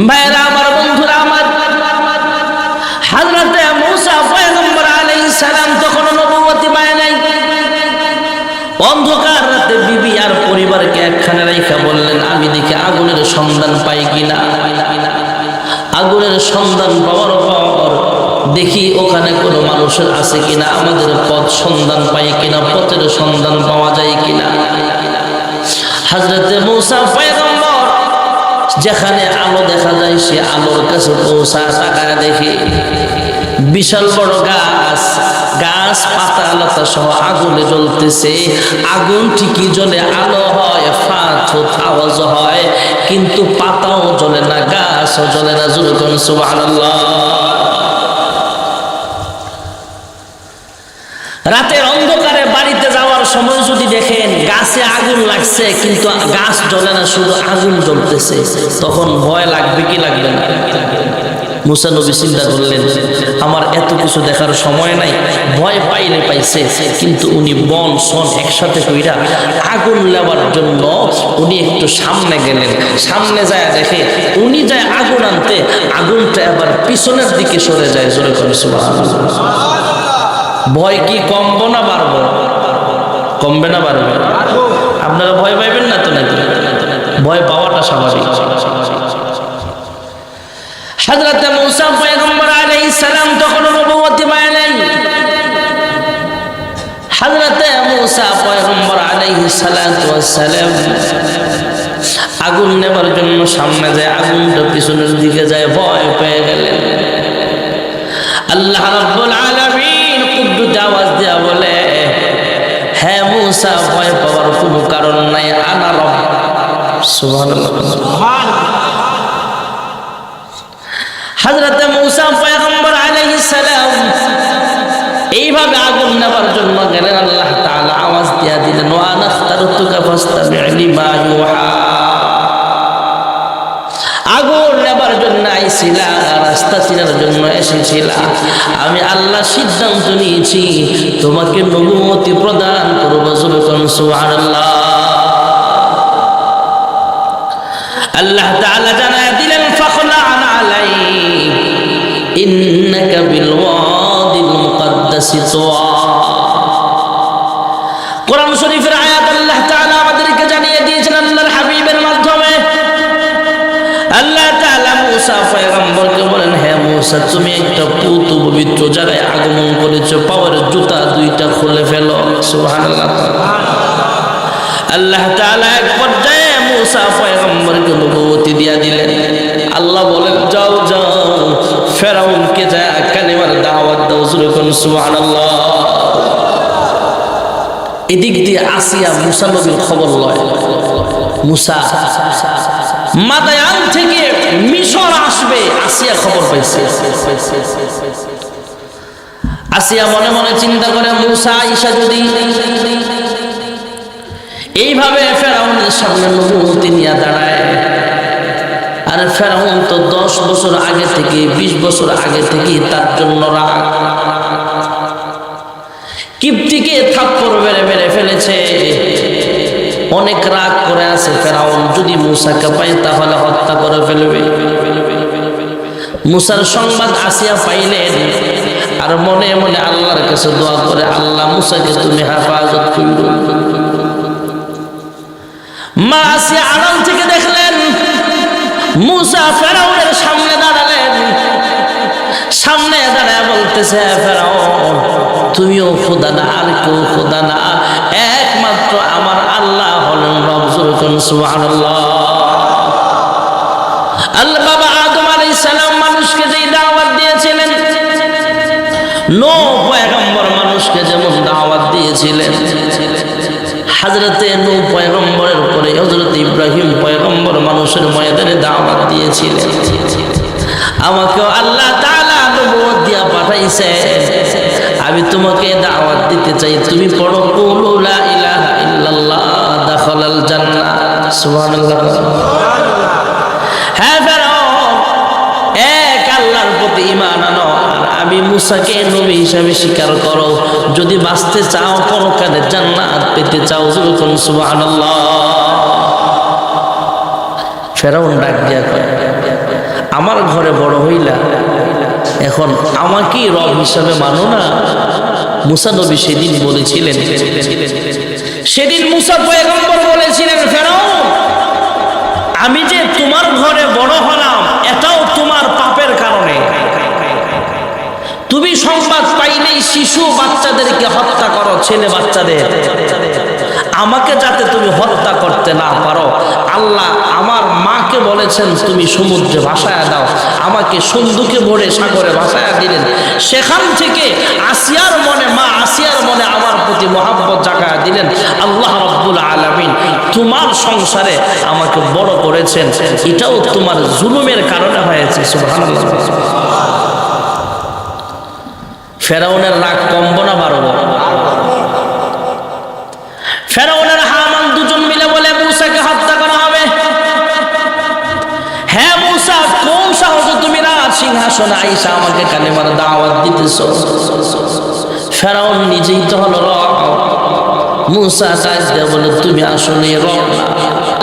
ভাইরা আমার, বন্ধুরা আমার, হযরতে মূসা পয়গম্বর আলাইহিস সালাম তখন নবুয়তি পায় নাই। অন্ধকার রাতে বিবি আর পরিবারকে একখানে রাইখা বললেন, আমি দেখি আগুনের সন্ধান পাই কিনা। আগুনের সন্ধান পাওয়ার পর দেখি ওখানে কোনো মানুষের আছে কিনা, আমাদের পথ সন্ধান পাই কিনা, পথের সন্ধান পাওয়া যায় কিনা। হযরতে মূসা পয়গম্বর যেখানে আলো দেখা যায় সে আলোর কাছে পৌঁছা তাকায় দেখে বিশাল বড় গাছ, গাছ পাতা লতা সহ আগুনে জ্বলতেছে। আগুন ঠিকই জ্বলে, আলো হয়, ফাঁথুত আওয়াজ হয়, কিন্তু পাতাও জ্বলে না, গাছও জ্বলে না। জোরে বলুন সুবহানাল্লাহ। রাতের অন্ধকারে বাড়িতে যাওয়ার সময় যদি দেখেন গাছে আগুন লাগছে কিন্তু গাছ জ্বলে না, শুধু আগুন জ্বলতেছে, তখন ভয় লাগবে কি লাগবে না? মূসা নবী চিন্তা করলেন, আমার এত কিছু দেখার সময় নাই, ভয় পাইলে পাইছে, কিন্তু উনি বন সন একসাথে কইরা আগুন নেওয়ার জন্য উনি একটু সামনে গেলেন। সামনে যায় দেখে উনি যায় আগুন আনতে, আগুনটা আবার পিছনের দিকে সরে যায়। জোরে করে সুবহানাল্লাহ। ভয় কি কমবো না বাড়বো? কমবে না বাড়বে? আপনারা ভয় পাইবেন না তো নাকি? ভয় পাওয়াটা স্বাভাবিক। হযরত মূসা পয়গম্বর আলাইহিস সালাম তখন নবুয়তি পায় নাই। হযরত মূসা পয়গম্বর আলাইহিস সালাতু ওয়াস সালাম আগুন নেবার জন্য সামনে যায়, আগুনটা পিছনের দিকে যায়, ভয় পেয়ে গেলেন। আল্লাহ রাব্বুল আলামিন কুদ্দুস আওয়াজ দিয়া বলে, হে মূসা, ভয় পাওয়ার কোনো কারণ নাই, আনা রব। সুবহানাল্লাহ। হযরত মূসা পয়গম্বর আলাইহিস সালাম এইভাবে আগুন নেবার জন্য গেলেন। আল্লাহ তাআলা আওয়াজ দিয়া দিলেন, ওয়া নাখতারতুকা ফাসতামি' লিমা ইউহা। আগুন নেবার জন্য আইছিলা, রাস্তা চিনার জন্য এসেছিলা, আমি আল্লাহ সিদ্ধান্ত নিয়েছি তোমাকে নবুয়তি প্রদান করব। সুবহানাল্লাহ। আল্লাহ তাআলা জানায় দিলেন, ফাখলা'না আলাইক ইন্নাকা বিল ওয়াদিল মুকাদ্দাসি তুওয়া। কোরআন শরীফের আয়াত আল্লাহ তাআলা আমাদেরকে জানিয়ে দিয়েছেন আল্লাহর হাবিবের মাধ্যমে। আল্লাহ তাআলা মূসা পয়গম্বরকে বলেন, হে মূসা, তুমি একটা পূত পবিত্র জায়গায় আগমন করেছো, পাওয়ার জুতা দুইটা খুলে ফেলো। সুবহানাল্লাহ। আল্লাহ তাআলা এক পর্যায়ে মূসা পয়গম্বরকে নবুয়তি দিয়া দিলেন। আল্লাহ বলেন, যাও যাও ফেরাউনকে যা কালিমার দাওয়াত দাও। জোরে বলুন সুবহানাল্লাহ। এদিক দিয়ে আসিয়া মূসা নবীর খবর লয়। মূসা মাদায়ান থেকে মিশর আসবে, আসিয়া খবর পাইছে। আসিয়া মনে মনে চিন্তা করে, মূসা ঈসা যদি এইভাবে ফেরাউনের সামনে নবুয়তি নিয়ে দাঁড়ায়, আর ফেরাউন তো 10 বছর আগে থেকে 20 বছর আগে থেকে তার জন্য রাগ, কিপ্তিকে থাপ্পড় মেরে ফেলেছে, অনেক রাগ করে আছে ফেরাউন। যদি মূসাকে পায় তাহলে হত্যা করে ফেলবে। মূসার সংবাদ আসিয়া পাইলেন, আর মনে মনে আল্লাহর কাছে দোয়া করে, আল্লাহ মূসাকে তুমি হেফাজত করো। মা আসিয়া আড়াল থেকে দেখলেন মূসা ফেরাউনের সামনে দাঁড়ালেন। সামনে দাঁড়ায় বলতেছে, ফেরাউন, তুমিও খোদা না, আর কেউ খোদা না, একমাত্র আমার আল্লাহ হলেন রব। সুবহানাল্লাহ। আল্লাহ বাবা আদম আলাইহিস সালাম মানুষকে যেই দাওয়াত দিয়েছিলেন, নূহ পয়গম্বর মানুষকে যেমন দাওয়াত দিয়েছিলেন, হযরতে নূহ পয়গম্বরের পরে হযরত ইব্রাহিম পয়গম্বর মানুষের ময়দানে দাওয়াত দিয়েছিলেন। আমাকেও আল্লাহ তাআলা নবুয়ত দিয়া পাঠাইছে, আমি তোমাকে দাওয়াত দিতে চাই, তুমি পড়ো কুলু লা ইলাহা ইল্লাল্লাহ দাখালাল জান্নাহ। সুবহানাল্লাহ। হ্যাঁ ফেরাউন, এক আল্লাহর প্রতি ঈমান আনো, আর আমি মূসাকে নবী হিসাবে স্বীকার করো। যদি বাঁচতে চাও, পরকালে জান্নাত পেতে চাও, সুবহানাল্লাহ। ফেরাউন ডাক দিয়া কয়, আমার ঘরে বড় হইলা, এখন আমাকেই রব হিসাবে মানো না? মুসা নবী সেদিন বলেছিলেন, সেদিন মুসা পয়গম্বর বলেছিলেন, ফেরাউন আমি যে তোমার ঘরে বড় হলাম এটাও তোমার পাপের কারণে। তুমি সংবাদ পাইলেই শিশু বাচ্চাদেরকে হত্যা করো, ছেলে বাচ্চাদের। আমাকে যাতে তুমি হত্যা করতে না পারো, আল্লাহ আমার মাকে বলেছেন তুমি সমুদ্রে ভাসায়া দাও, আমাকে সন্দুকে ভরে সাগরে ভাসায়া দিলেন। সেখান থেকে আসিয়ার মনে, মা আসিয়ার মনে আমার প্রতি মহাব্বত জাগায়া দিলেন আল্লাহ রাব্বুল আলামিন। তোমার সংসারে আমাকে বড় করেছেন, এটাও তোমার জুলুমের কারণে হয়েছে। সুবহানাল্লাহ। ফেরাউনের রাগ কমবো না বাড়বো? ফেরাউনের হামান দুজন মিলে বলে মূসাকে হত্যা করা হবে। হ্যাঁ মূসা, কোন সাহসে তুমি রাজ সিংহাসনে আইসা আমাকে কালেমার দাওয়াত দিতেছো? ফেরাউন নিজেই তো হলো রব। মূসা ডাক দিয়ে বলে তুমি আসলে রব না।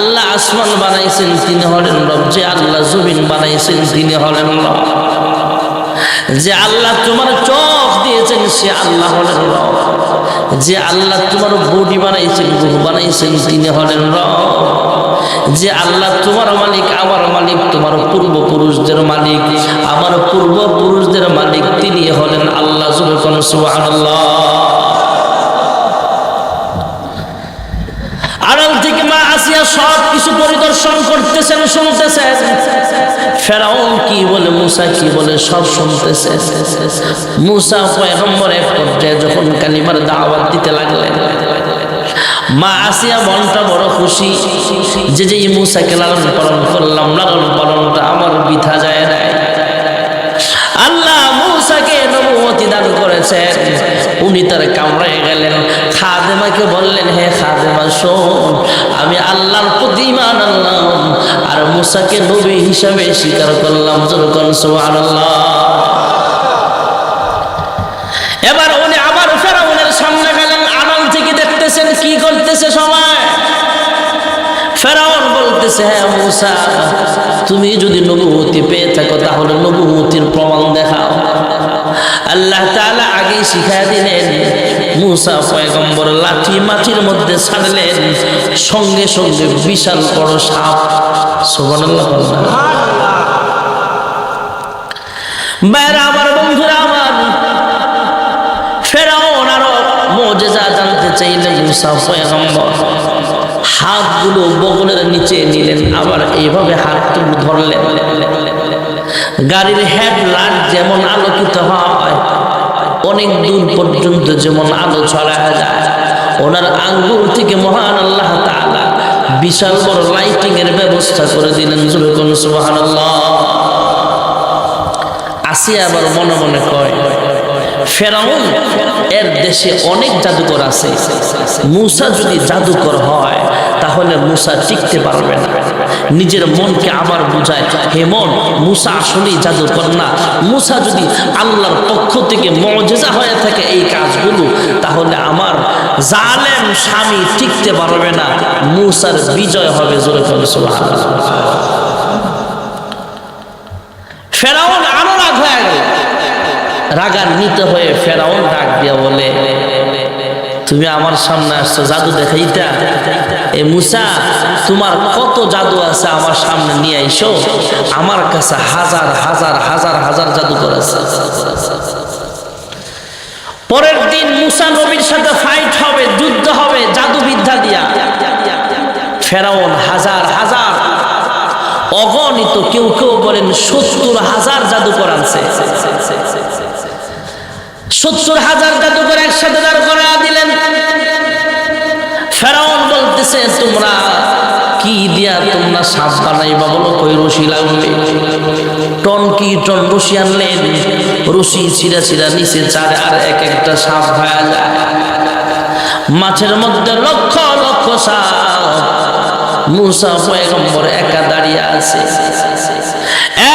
আল্লাহ আসমান বানাইছেন তিনি হলেন রব, যে আল্লাহ জমিন বানাইছেন তিনি হলেন রব, যে আল্লাহ তোমার চোখ দিয়েছেন সে আল্লাহ হলেন রব, যে আল্লাহ তোমার বডি বানাইছেন, রূহ বানাইছেন তিনি হলেন রব, যে আল্লাহ তোমার মালিক আমার মালিক, তোমার পূর্বপুরুষদের মালিক আমার পূর্বপুরুষদের মালিক তিনি হলেন আল্লাহ। সুবহানাল্লাহ। আড়াল থেকে মা আসিয়া সব কিছু পরিদর্শন করতেছেন, শুনতেছেন ফেরাউন কি বলে, মূসা কি বলে, সব শুনতেছে। মূসা পয়গম্বর এক পর্যায়ে যখন কালিমার দাওয়াত দিতে লাগলেন, মা আসিয়া মনটা বড় খুশি যে যে মূসাকে লালন পালন করলাম, লালন পালনটা আমার বৃথা যায় না। আল্লাহ মূসাকে নবুয়তি দান করেছেন। উনি তার কামরায় গেলেন, খাদেমাকে বললেন, হে খাদেমা শোন, আমি আল্লাহর প্রতি ঈমান আনলাম আর মূসাকে নবী হিসাবে স্বীকার করলাম। যেরকম সুবহানাল্লাহ। এবার উনি আবার ফেরাউনের সামনে গেলেন, আড়াল থেকে দেখতেছেন কি করতেছে সবাই। ফেরাউন বলতেছে, হ্যাঁ মূসা, তুমি যদি নবুয়তি পেয়ে থাকো তাহলে নবুয়তির প্রমাণ দেখাও। আল্লাহ তাআলা আগেই শিখায় দিলেন। মূসা পয়গম্বর লাঠি মাটির মধ্যে ছাড়লেন, সঙ্গে সঙ্গে বিশাল বড় সাপ। সুবহানাল্লাহ। বাইরে আমার বন্ধুরা আমার, ফেরাউন আরো মুজিজা জানতে চাইলেন। মূসা পয়গম্বর হাতগুলো বগলের নিচে নিলেন, আবার এইভাবে হাতগুলো ধরলেন। গাড়ির হেডলাইট যেমন আলোকিত হয়, অনেক দূর পর্যন্ত যেমন আলো ছড়ায় যায়, ওনার আঙ্গুল থেকে মহান আল্লাহ তাআলা বিশাল বড় লাইটিং এর ব্যবস্থা করে দিলেন। সুবহানাল্লাহ। আসিয়া আবার মনে মনে কয়, ফেরাউন এর দেশে অনেক জাদুকর আছে, মূসা যদি জাদুকর হয় তাহলে মূসা টিকতে পারবে না। নিজের মনকে আবার বুঝায়, হে মন, মূসা আসলেই জাদুকর না, মূসা যদি আল্লাহর পক্ষ থেকে মুজিজা হয়ে থাকে এই কাজগুলো, তাহলে আমার জালেম স্বামী টিকতে পারবে না, মূসার বিজয় হবে। জোরে বলো সুবহানাল্লাহ। ফেরাউন আরো রাগ হয়ে গেল। রাগান্বিত হয়ে ফেরাউন ডাক দিয়া বলে, তুমি আমার সামনে আসছো জাদু দেখাইতা? এ মূসা, তোমার কত জাদু আছে আমার সামনে নিয়ে আইসো। আমার কাছে হাজার হাজার হাজার হাজার জাদুকর আছে। পরের দিন মূসা নবীর সাথে ফাইট হবে, যুদ্ধ হবে জাদুবিদ্যা দিয়া। ফেরাউন হাজার হাজার অগণিত, কেউ কেউ বলেন 70,000 জাদুকর আনছে। 70,000 জাদুকর একসাথে দাঁড় করায়া দিলেন। ফেরাউন বলতেছে, তোমরা কি দিয়া তোমরা সাপ বানাইবা বলো? কই রশি লাগবে। টন কি টন রশি আনলেন, রশি ছিঁড়া ছিঁড়া নিচে চারে আর এক একটা সাপ হয়ে যায়। মাছের মধ্যে লক্ষ লক্ষ সাপ। মূসা পয়গম্বর একা দাঁড়িয়ে আছে।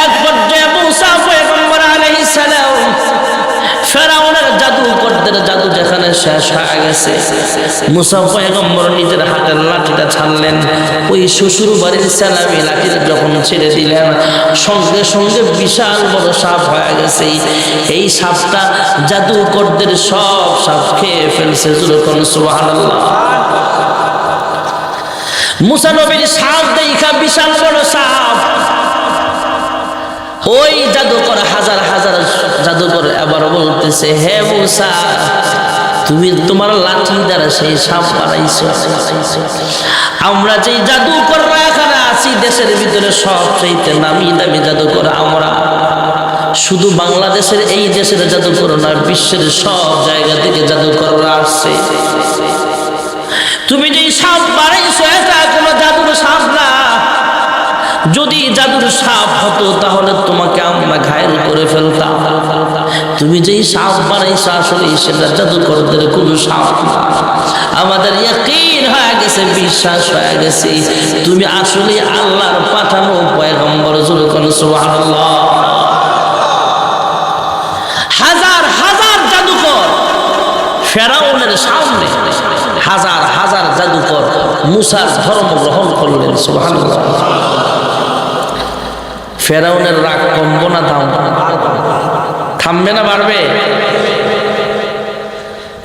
এক পর্যায়ে মূসা পয়গম্বর আলাইহিস সালাম ফেরাউনের জাদুকরদের জাদু যেখানে এখানে শেষ হয়ে গেছে। মুসা পয়গম্বর নিজের হাতের লাঠিটা ছাড়লেন, ওই শ্বশুর বাড়ির সালামি লাঠিটা যখন ছেড়ে দিলেন, সঙ্গে সঙ্গে বিশাল বড় সাপ হয়ে গেছে। এই সাপটা জাদুকরদের সব সাপ খেয়ে ফেলছে। যখন সুবহানাল্লাহ, মুসা নবীর সাপ দেখা বিশাল বড় সাপ, ওই জাদুকর হাজার হাজার জাদুকর এবার বলতেছে, হে মুসা, তুমি তোমার লাঠি দ্বারা সেই সাপ বানাইছো। আমরা যেই জাদুকররা এখানে আছি দেশের ভিতরে সবচেয়ে নামি দামি জাদুকর আমরা। শুধু বাংলাদেশের এই দেশের জাদুকর না, বিশ্বের সব জায়গা থেকে জাদুকররা আসছে। তুমি যেই সাপ বানাইছো এটা কোনো জাদুর সাপ না। যদি জাদুর সাপ হতো তাহলে তোমাকে আমরা ঘায়েল করে ফেলতাম। তুমি যেই সাপ বানাইছো আসলে সেটা জাদুকরদের কোনো সাপ না। আমাদের ইয়াকিন হয়ে গেছে, বিশ্বাস হয়ে গেছে, তুমি আসলে আল্লাহর পাঠানো পয়গম্বর। সুবহানাল্লাহ। হাজার হাজার জাদুকর ফেরাউনের সামনে, হাজার হাজার জাদুকর মুসার ধর্ম গ্রহণ করলেন। সুবহানাল্লাহ। ফেরাউনের রাগ কমবো না থামবে না, বাড়বে?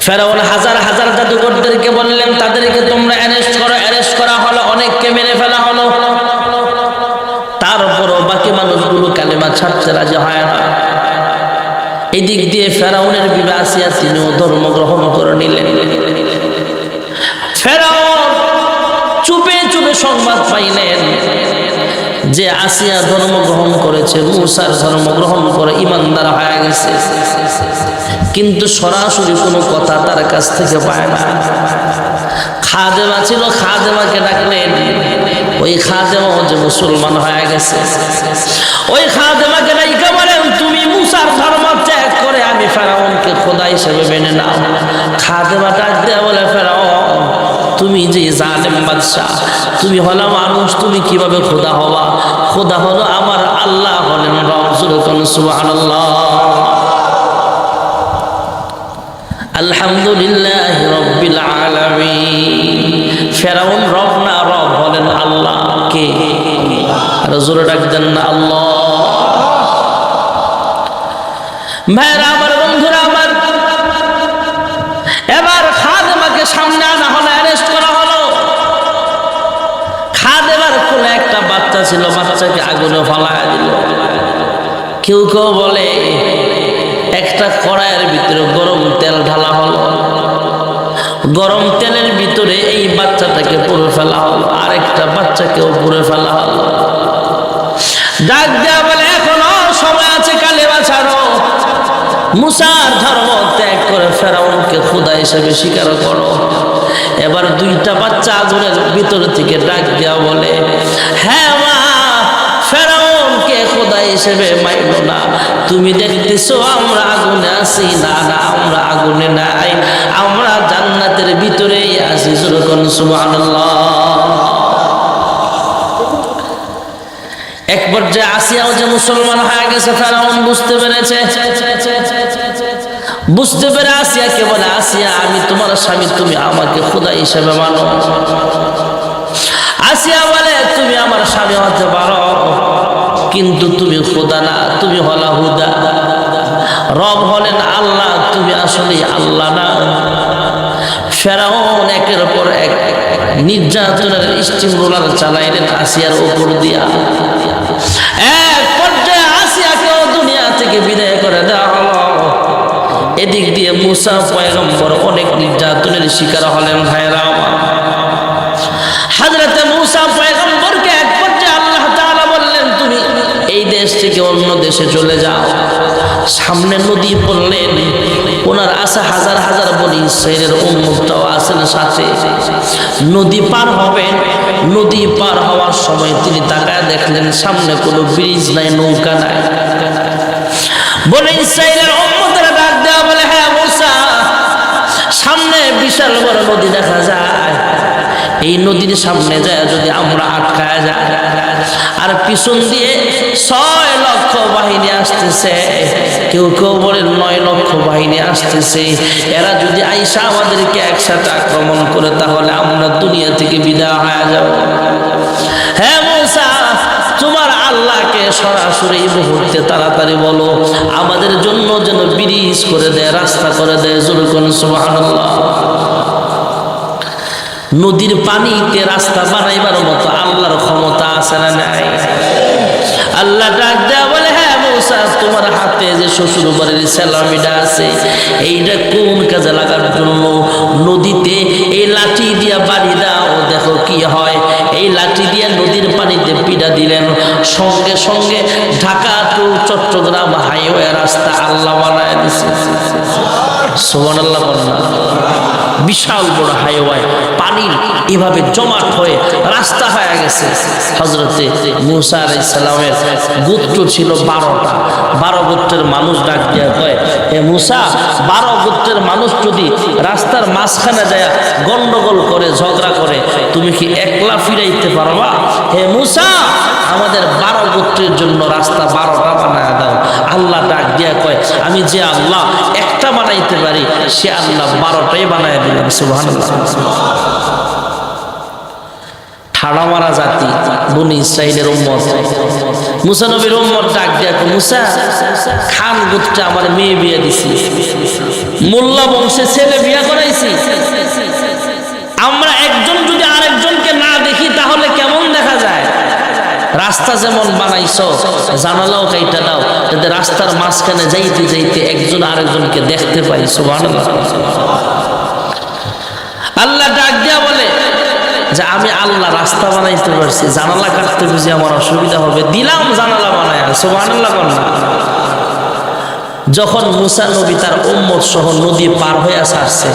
ফেরাউন হাজার হাজার জাদুকরদেরকে বললেন তাদেরকে তোমরা অ্যারেস্ট করো। অ্যারেস্ট করা হলো, অনেককে মেরে ফেলা হলো। তারপরও বাকি মানুষগুলো কালেমা ছাড়তে রাজি হয় না। এদিক দিয়ে ফেরাউনের বিবি আসিয়া তিনিও ধর্ম গ্রহণ করে নিলেন। ফেরাউন চুপে চুপে সংবাদ পাইলেন যে আসিয়া ধর্ম গ্রহণ করেছে, মুসার ধর্ম গ্রহণ করে ইমানদার হয়ে গেছে, কিন্তু সরাসরি কোনো কথা তার কাছ থেকে পায় না। খাদেমা ছিল, খাদেমাকে ডাকলেন। ওই খাদেমাও যে মুসলমান হয়ে গেছে, ওই খাদেমাকে ডাইকা বলেন, তুমি মুসার ধর্ম ত্যাগ করে আমি ফেরাউনকে খোদা হিসেবে মেনে নাও। খাদেমা ডাক দেয়া বলে, ফেরাউন তুমি যে জালেম বাদশা, তুমি হলো মানুষ, তুমি কিভাবে খোদা হবা? খোদা হলো আমার আল্লাহ, হলেন রব। সুবহানাল্লাহ। আলহামদুলিল্লাহ রাব্বিল আলামিন। ফেরাউন রব না, রব হলেন আল্লাহ। কে? আর জোরে ডাক দেন না, আল্লাহ। ভাইরা আমার, বন্ধুরা আমার, এবার খাদেমাকে সামনে আনা হলো, অ্যারেস্ট করা হলো। খাদেমার কোলে একটা বাচ্চা ছিল, বাচ্চাকে আগুনে ফালায় দিল। কেউ কেউ বলে একটা কড়াইয়ের ভিতরে গরম তেল ঢালা হলো, গরম তেলের ভিতরে এই বাচ্চাটাকে পুড়ে ফেলা হলো, আরেকটা বাচ্চাকেও পুড়ে ফেলা হলো। ডাক দেয়া বলে, এখনো সময় আছে, কালেমা ছাড়ো, মুসার ধর্ম ত্যাগ করে ফেরাউনকে খোদা হিসেবে স্বীকার করো। এবার দুইটা বাচ্চা আগুনের ভিতর থেকে ডাক দেয়া বলে, হ্যাঁ মা, ফেরাউনকে খোদা হিসেবে মাইনো না। তুমি দেখতেছো আমরা আগুনে আছি? না না, আমরা আগুনে নাই, আমরা জান্নাতের ভিতরেই আছি। সুবহানাল্লাহ। এক পর্যায়ে আসিয়াও যে মুসলমান হয়ে গেছে, ফেরাউন বুঝতে পেরেছে। বুঝতে পেরে আসিয়াকে বলে, আসিয়া আমি তোমার স্বামী, তুমি আমাকে খোদা হিসেবে মানো। আসিয়া বলে, তুমি আমার স্বামী হতে পারো, কিন্তু তুমি খোদা না, তুমি হলা হুদা। রব হলেন আল্লাহ, তুমি আসলে আল্লাহ না। ফেরাউন একের পর এক নির্যাতনের স্টিম রোলার চালাইলেন আসিয়ার উপর দিয়া। এক পর্যায়ে আসিয়াকেও দুনিয়া থেকে বিদায় করে দেওয়া হলো। এদিক দিয়ে মুসা পয়গম্বর অনেক নির্যাতনের শিকার হলেন। ভাইরা আমার, হযরতে মুসা পয়গম্বরকে এক পর্যায়ে আল্লাহ তাআলা বললেন, তুমি এই দেশ থেকে অন্য দেশে চলে যাও। সামনে নদী পড়লেন, ওনার আশা হাজার হাজার বনি ইসরাইলের উম্মতটাও আছেন সাথে। নদী পার হবেন, নদী পার হওয়ার সময় তিনি তাকায় দেখলেন সামনে কোনো ব্রিজ নাই, নৌকা নাই। বনি ইসরাইলের উম্মতরা ডাক দেওয়া বলে, হ্যাঁ মুসা, সামনে বিশাল বড় নদী দেখা যায়, এই নদীর সামনে যায় যদি আমরা আটকায় যায়, আর পিছন দিয়ে 6 লক্ষ বাহিনী আসতেছে, কেউ কেউ বলেন 9 লক্ষ বাহিনী আসতেছে। এরা যদি আইসা আমাদেরকে একসাথে আক্রমণ করে তাহলে আমরা দুনিয়া থেকে বিদায় হয়ে যাব। হ্যাঁ মূসা, তোমার আল্লাহকে সরাসরি এই মুহূর্তে তাড়াতাড়ি বলো আমাদের জন্য যেন ব্রিজ করে দেয়, রাস্তা করে দেয়। জোরে বলুন সুবহানাল্লাহ। নদীর পানিতে রাস্তা বানাইবার মতো আল্লাহর ক্ষমতা আছে না নাই? আল্লাহ ডাক দেয়া বলে, হ্যাঁ মূসা, তোমার হাতে যে শ্বশুর বাড়ির সেলামিটা আছে এইটা কোন কাজে লাগার জন্য? নদীতে এই লাঠি দিয়া বাড়ি দাও, দেখো কি হয়। এই লাঠি দিয়া নদীর পানিতে পিটা দিলেন, সঙ্গে সঙ্গে ঢাকা টু চট্টগ্রাম হাইওয়ে রাস্তা আল্লাহ বানায় দিছে। সুবহানাল্লাহ বলনা। বিশাল বড় হাইওয়ে পানির এভাবে জমাট হয়ে রাস্তা হয়ে গেছে। হযরতে মূসা আলাইহিস সালামের গোত্র ছিল 12টা। 12 গোত্রের মানুষ ডাক দিয়া কয়, হে মূসা, 12 গোত্রের মানুষ যদি রাস্তার মাঝখানে যায় গন্ডগোল করে ঝগড়া করে তুমি কি একলা ফিরাইতে পারবা? হে মূসা, আমাদের 12 গোত্রের জন্য রাস্তা 12টা বানায় দাও। আল্লাহ ডাক দিয়া কয়, আমি যে আল্লাহ একটা বানাইতে পারি সে আল্লাহ 12টাই বানায় দিলাম। সুবহানাল্লাহ। ঠাড়া মারা জাতি বনি ইসরাইলের উম্মত, মূসা নবীর উম্মত ডাক দিয়া কয়, মূসা, খান গোত্রে আমার মেয়ে বিয়ে দিছি, মোল্লা বংশে ছেলে বিয়ে করাইছি, আমরা একজন যদি আরেকজনকে না দেখি তাহলে কেমন দেখা যায়? রাস্তা যেমন বানাইছো জানালাও কাইটা দাও যাতে রাস্তার মাঝখানে যাইতে যাইতে একজন আরেকজনকে দেখতে পাই। সুবহানাল্লাহ। আল্লাহ ডাক দিয়া বলে যে আমি আল্লাহ রাস্তা বানাইতে পারছি, জানালা কাটতে বুঝি আমার অসুবিধা হবে, দিলাম জানালা বানায়। সুবহানাল্লাহ বলনা। যখন মূসা নবী তার উম্মত সহ নদী পার হয়ে আসছে,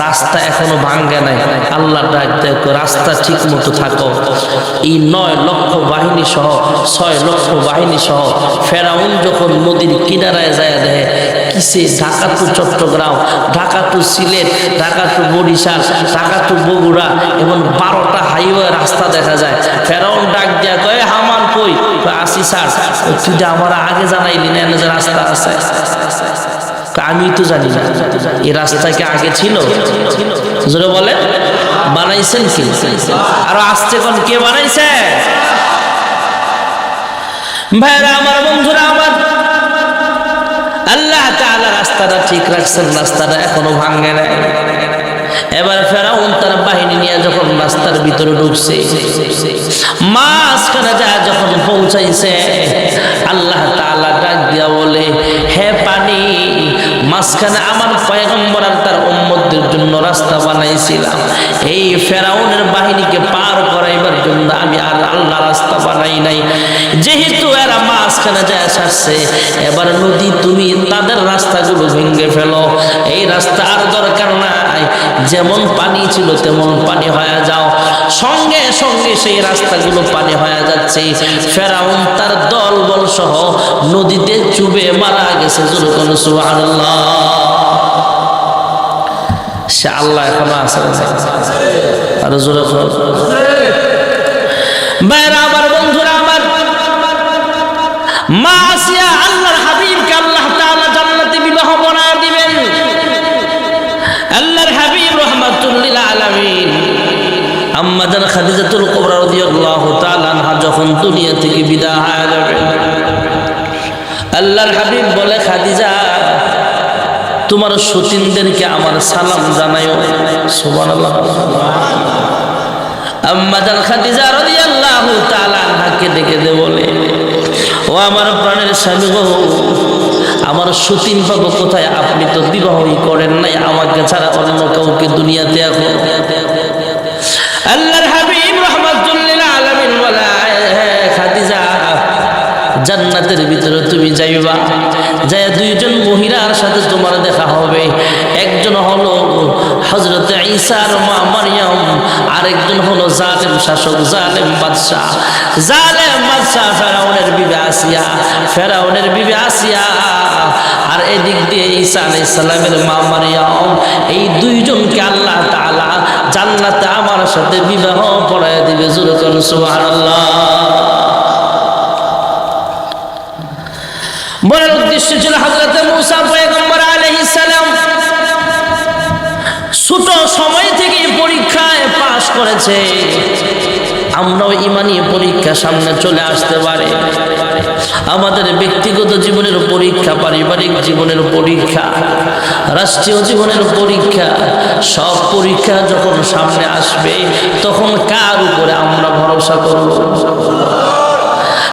রাস্তা এখনো ভাঙ্গে নাই। আল্লাহ ডাক দেয়, রাস্তা ঠিক মতো থাকো। এই 9 লক্ষ বাহিনী সহ 6 লক্ষ বাহিনী সহ ফেরাউন যখন নদীর কিনারায় যায় দেয় কিসে Dhaka to Chittagong, Dhaka to Sylhet, Dhaka to Barishal, Dhaka to Bogura এবং 12টা হাইওয়ে রাস্তা দেখা যায়। ফেরাউন ডাক দিয়া কয়, হামান কই? আসি স্যার। তুই যে আমার আগে জানাইলি না যে রাস্তা আছে। আমি তো জানি না এই রাস্তা কি আগে ছিল? জোরে বলে, বানাইছেন কি? আর আসছে কোন কে বানাইছে? ভাইরা আমার, বন্ধুরা আমার, আল্লাহ তাআলা রাস্তাটা ঠিক রাখছেন, রাস্তাটা এখনো ভাঙে নাই। এবার ফেরাউন তার বাহিনী নিয়ে যখন রাস্তার ভিতরে ঢুকছে, মাঝখানে যায় যখন পৌঁছাইছে, আল্লাহ তাআলা ডাক দিয়া বলে, হে পানি, মাঝখানে আমার পয়গম্বর আর তার উম্মতদের জন্য রাস্তা বানাইছিলাম, এই ফেরাউনের বাহিনীকে পার করাইবার জন্য আমি আর আল্লাহ রাস্তা বানাই নাই। যেহেতু এরা মাঝখানে যায় ছাড়ছে, এবার নদী তুমি তাদের রাস্তাগুলো ভেঙে ফেলো, এই রাস্তা আর দরকার নাই, যেমন পানি ছিল তেমন পানি হয়ে যাও। সঙ্গে সঙ্গে সেই রাস্তাগুলো পানি হয়ে যাচ্ছে। ফেরাউন তার দল বল সহ নদীতে চুবে মারা গেছে। সুবহানাল্লাহ। সে আল্লাহ এখনো আছে। আর জোরে বাইরা আমার, বন্ধুরা আমার, মা আসিয়া আল্লাহর হাবিবকে আল্লাহ তাআলা জান্নাতে বিবাহ বানায় দিবেন। আল্লাহর হাবিব রাহমাতুল লিল আলামিন আম্মা জান খাদিজাতুল কুবরা রাদিয়াল্লাহু তাআলা আনহা যখন দুনিয়া থেকে বিদায় হয়ে যাবেন, আল্লাহর হাবিব বলে, খাদিজা, তোমার সতীনদেরকে আমার সালাম জানাইও। সুবহানাল্লাহ। আম্মা জান খাদিজা রাদিয়াল্লাহু তাআলা আনহাকে ডেকে দে বলে, ও আমার প্রাণের স্বামী গো, আমার সতীন বাবু কোথায়? আপনি তো বিবাহই করেন নাই, আমাকে ছাড়া অন্য কাউকে দুনিয়াতে এখন। আল্লাহর হাবিব রাহমাতুল লিল আলামিন বলে, খাদিজা, জান্নাতের ভিতরে তুমি যাইবা, যায় 2জন মহিলার সাথে তোমার দেখা হবে। একজন হলো হযরত ঈসার মা মারইয়াম, আরেকজন হলো জালেম শাসক, জালেম বাদশা, জালেম বাদশা ফেরাউনের বিবি আসিয়া, ফেরাউনের বিবি আসিয়া, আর এদিক দিয়ে ঈসা আলাইহিস সালামের মা মারইয়াম। এই 2জনকে আল্লাহ তাআলা জান্নাতে আমার সাথে বিবাহ পড়ায় দিবে। জোরে করুন সুবহানাল্লাহ। বলার উদ্দেশ্য ছিল হযরত মূসা পয়গম্বর আলাইহিস সালাম ছোট সময় থেকে পরীক্ষায় পাশ করেছে, আমরাও ইমানি পরীক্ষা সামনে চলে আসতে পারে। আমাদের ব্যক্তিগত জীবনের পরীক্ষা, পারিবারিক জীবনের পরীক্ষা, রাষ্ট্রীয় জীবনের পরীক্ষা, সব পরীক্ষা যখন সামনে আসবে তখন কার উপরে আমরা ভরসা করব?